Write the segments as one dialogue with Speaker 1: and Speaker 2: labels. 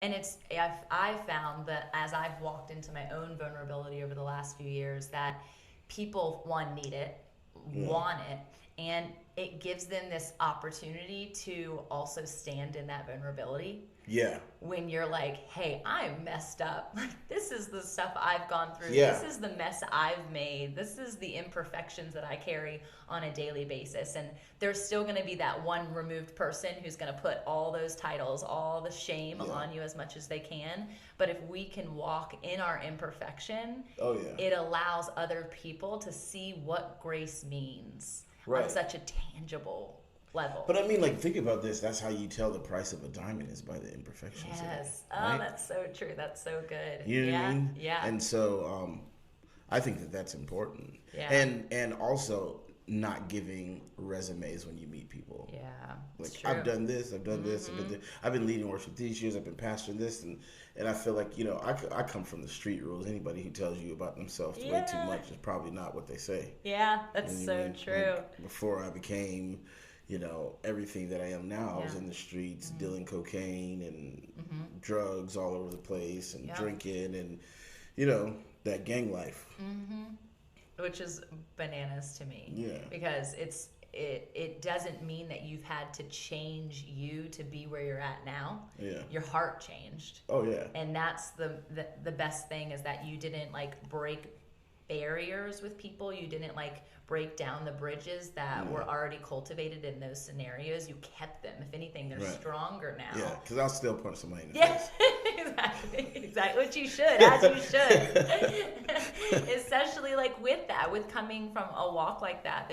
Speaker 1: And I've found that as I've walked into my own vulnerability over the last few years, that people, one, need it,
Speaker 2: Yeah.
Speaker 1: want it, and it gives them this opportunity to also stand in that vulnerability
Speaker 2: Yeah.
Speaker 1: when you're like, hey, I'm messed up. Like, this is the stuff I've gone through.
Speaker 2: Yeah.
Speaker 1: This is the mess I've made. This is the imperfections that I carry on a daily basis. And there's still going to be that one removed person who's going to put all those titles, all the shame
Speaker 2: Yeah.
Speaker 1: on you as much as they can. But if we can walk in our imperfection,
Speaker 2: Oh yeah.
Speaker 1: it allows other people to see what grace means on
Speaker 2: Right.
Speaker 1: such a tangible level.
Speaker 2: But I mean, like, think about this. That's how you tell the price of a diamond is by the imperfections in it,
Speaker 1: Yes. Oh,
Speaker 2: right?
Speaker 1: that's so true. That's so good.
Speaker 2: You know what I
Speaker 1: Yeah.
Speaker 2: mean?
Speaker 1: Yeah.
Speaker 2: And so, I think that that's important.
Speaker 1: Yeah.
Speaker 2: And also not giving resumes when you meet people.
Speaker 1: Yeah.
Speaker 2: Like,
Speaker 1: It's true.
Speaker 2: I've done this, I've done this, I've been leading worship these years, I've been pastoring this, and I feel like, I come from the street rules. Anybody who tells you about themselves way too
Speaker 1: Yeah.
Speaker 2: much is probably not what they say.
Speaker 1: Yeah.
Speaker 2: You
Speaker 1: That's
Speaker 2: know what I
Speaker 1: so
Speaker 2: mean?
Speaker 1: true.
Speaker 2: Like, before I became, everything that I am now, I was
Speaker 1: Yeah.
Speaker 2: in the streets dealing cocaine and
Speaker 1: Mm-hmm.
Speaker 2: drugs all over the place and
Speaker 1: Yeah.
Speaker 2: drinking and, you know, that gang life.
Speaker 1: Mm-hmm. Which is bananas to me.
Speaker 2: Yeah.
Speaker 1: Because it doesn't mean that you've had to change you to be where you're at now.
Speaker 2: Yeah.
Speaker 1: Your heart changed.
Speaker 2: Oh, yeah.
Speaker 1: And that's the best thing, is that you didn't like break barriers with people. You didn't like break down the bridges that were already cultivated in those scenarios. You kept them. If anything, they're
Speaker 2: Right.
Speaker 1: stronger now.
Speaker 2: Yeah, because I'll still punch somebody in the
Speaker 1: Yeah,
Speaker 2: face.
Speaker 1: exactly. Which you should, as you should. Especially like with that, with coming from a walk like that,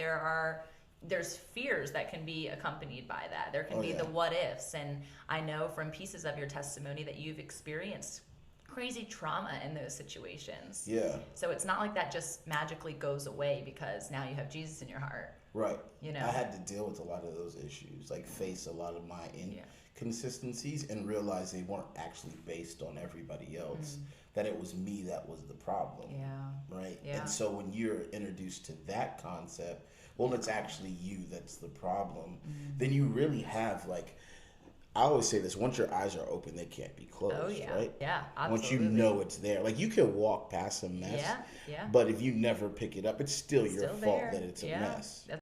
Speaker 1: there's fears that can be accompanied by that. There can
Speaker 2: Oh,
Speaker 1: be
Speaker 2: yeah.
Speaker 1: the what ifs, and I know from pieces of your testimony that you've experienced crazy trauma in those situations.
Speaker 2: Yeah,
Speaker 1: So it's not like that just magically goes away because now you have Jesus in your heart.
Speaker 2: right.
Speaker 1: You know.
Speaker 2: I had to deal with a lot of those issues, like face a lot of my
Speaker 1: Yeah.
Speaker 2: inconsistencies and realize they weren't actually based on everybody else, that it was me that was the problem.
Speaker 1: Yeah.
Speaker 2: Right?
Speaker 1: Yeah.
Speaker 2: And so when you're introduced to that concept, well, it's actually you that's the problem, then you really have, like, I always say this, once your eyes are open, they can't be closed,
Speaker 1: Oh yeah.
Speaker 2: right?
Speaker 1: Yeah.
Speaker 2: Once you
Speaker 1: Absolutely.
Speaker 2: know it's there. Like, you can walk past a mess,
Speaker 1: Yeah. Yeah.
Speaker 2: but if you never pick it up, it's still your
Speaker 1: Still
Speaker 2: fault
Speaker 1: there.
Speaker 2: that it's a
Speaker 1: Yeah.
Speaker 2: mess.
Speaker 1: That's